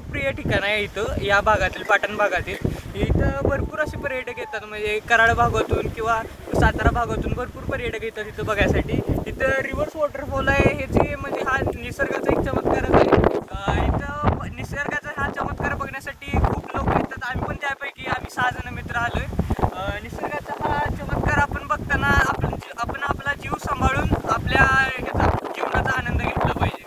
लोकप्रिय ठिकाण आहे इथं, या भागातील पाटण भागातील. इथं भरपूर असे पर्यटक येतात, म्हणजे कराड भागातून किंवा सातारा भागातून भरपूर पर्यटक येतात इथं बघायसाठी. इथं रिव्हर्स वॉटरफॉल आहे, हे जे म्हणजे हा निसर्गाचा एक चमत्कारच आहे. इथं निसर्गाचा हा चमत्कार बघण्यासाठी खूप लोक येतात. आम्ही पण त्यापैकी आम्ही 6 जण मित्र आलोय. निसर्गाचा हा चमत्कार आपण बघताना आपण आपला जीव सांभाळून आपल्या जीवनाचा आनंद घेतला पाहिजे.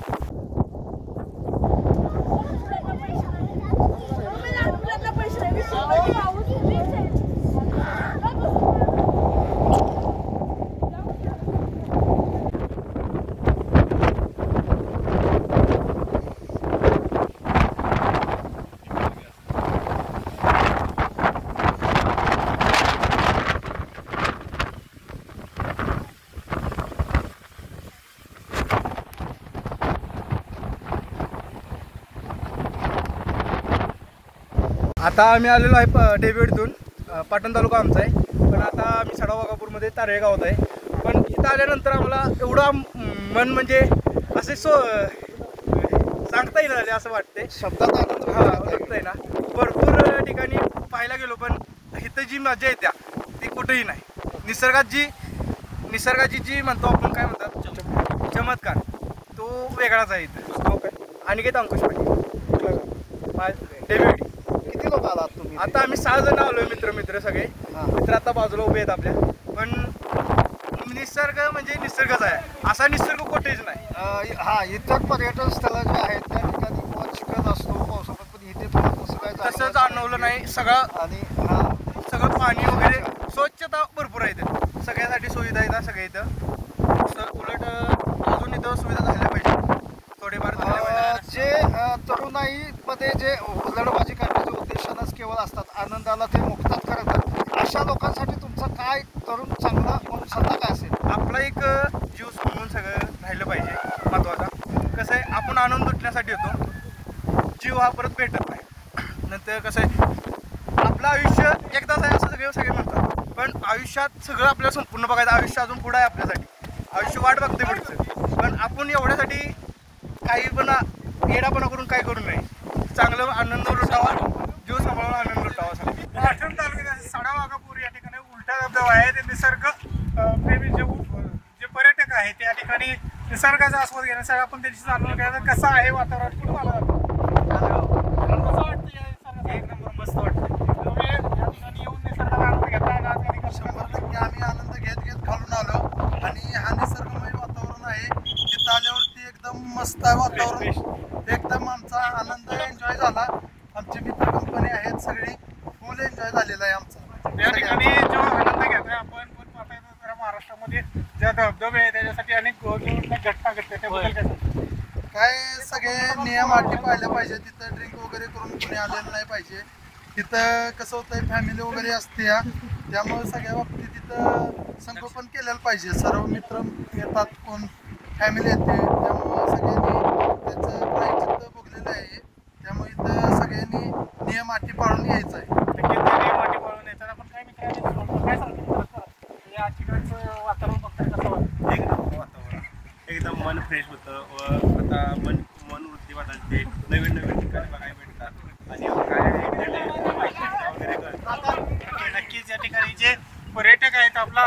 आता आम्ही आलेलो आहे डेविडतून. पाटण तालुका आमचा आहे, पण आता आम्ही सडा वाघापूरमध्ये तारळे गावात आहे. पण इथं आल्यानंतर आम्हाला एवढं मन म्हणजे असे सांगता येईल झाले असं वाटते, शब्दात आनंद आहे ना. भरपूर ठिकाणी पाहायला गेलो, पण इथं जी मजा येत्या ती कुठेही नाही. निसर्गाची जी म्हणतो आपण, काय म्हणतात, चमत्कार, तो वेगळाच आहे इथं. अनिकेत अंकुश पाटील, डेव्हिड. किती लोक आलात तुम्ही? आता आम्ही 6 जण आलोय, मित्र सगळे. मित्र आता बाजूला उभे आहेत आपल्या. पण निसर्ग म्हणजे निसर्गच आहे, असा निसर्ग कुठेच नाही. हा, इतर पर्यटन स्थळ जे आहेत त्या ठिकाणी बहुत चिखल असतो पावसाळ्यात, पण इथे पण तसं जाणवलं नाही. सगळं आणि सगळं पाणी वगैरे, स्वच्छता भरपूर आहे इथं, सगळ्यासाठी सुविधा आहेत सगळ्या इथं. उलट अजून इथं सुविधा झाल्या पाहिजे, थोडेफार झाल्या पाहिजे. जे तरुणाईमध्ये जे हुल्लडबाजी करण्याचे उद्देशानंच केवळ असतात, आनंदाला ते मुक्तात करतात, अशा लोकांसाठी तुमचा काय तरुण चांगला म्हणून सल्ला काय असेल? आपला एक जीव सोडून सगळं राहिलं पाहिजे. महत्त्वाचा कसं आहे, आपण आनंद लुटण्यासाठी येतो, जीव हा परत भेटत नाही. नंतर कसं आहे, आपलं आयुष्य एकदाच आहे असं सगळे म्हणतात, पण आयुष्यात सगळं आपल्याला संपूर्ण बघायचं. आयुष्य अजून पुढं आहे आपल्यासाठी, आयुष्य वाट बघते पुढचं. पण आपण एवढ्यासाठी काही पण येडापणा करून काय करू नये. चांगलं आनंद लुटावा, जीव सांभाळून आनंद लुटावा. पाटण तालुक्यात सडा वाघापूर या ठिकाणी उलटा धबधबा आहे. ते निसर्ग प्रेमी जे पर्यटक आहेत त्या ठिकाणी निसर्गाचा आस्वाद घेण्यासाठी आपण त्यांची जाणून घ्यायचं कसं आहे वातावरण. कुठून आलं जातं, कसं वाटतं या निसर्गाचं? एक नंबर मस्त वाटतं. तुम्ही या ठिकाणी येऊन निसर्गाचा आनंद घेता का? 100% आम्ही आनंद घेत खालून आलो, आणि हा निसर्गमय वातावरण आहे. तिथं आल्यावरती एकदम मस्त आहे वातावरण, एकदम आमचा आनंद एन्जॉय झाला. आमची मित्र कंपनी आहेत सगळी, फुल एन्जॉय झालेला आहे आमचा. या ठिकाणी जो आनंद घेतोय आपण, पण आता जरा महाराष्ट्रामध्ये ज्या धबधबे आहे त्याच्यासाठी अनेक घटना घडते, त्याबद्दल काय सगळे नियम अटी पाळल्या पाहिजे. तिथं ड्रिंक वगैरे करून कोणी आलेलं नाही पाहिजे. तिथं कसं होतंय, फॅमिली वगैरे असते, त्यामुळे सगळ्या बाबतीत तिथं संगोपन केलेलं पाहिजे. सर्व मित्र येतात, कोण फॅमिली येते, त्यामुळे सगळ्यांनी त्याचं प्रायचित्त बघलेलं आहे. त्यामुळे इथं सगळ्यांनी नियम अटी पाळून यायचं आहे. नियम अटी पाळून यायचं. आपण काय मित्र काय सांगतो या ठिकाणचं वातावरण बघताय कसं वाटतं? एकदम वातावरण एकदम मन फ्रेश होतं, व आता मन वृत्ती वाटायचे, नवीन ठिकाणी बघायला भेटतात, आणि काय वगैरे करतात. नक्कीच या ठिकाणी जे पर्यटक आहेत आपला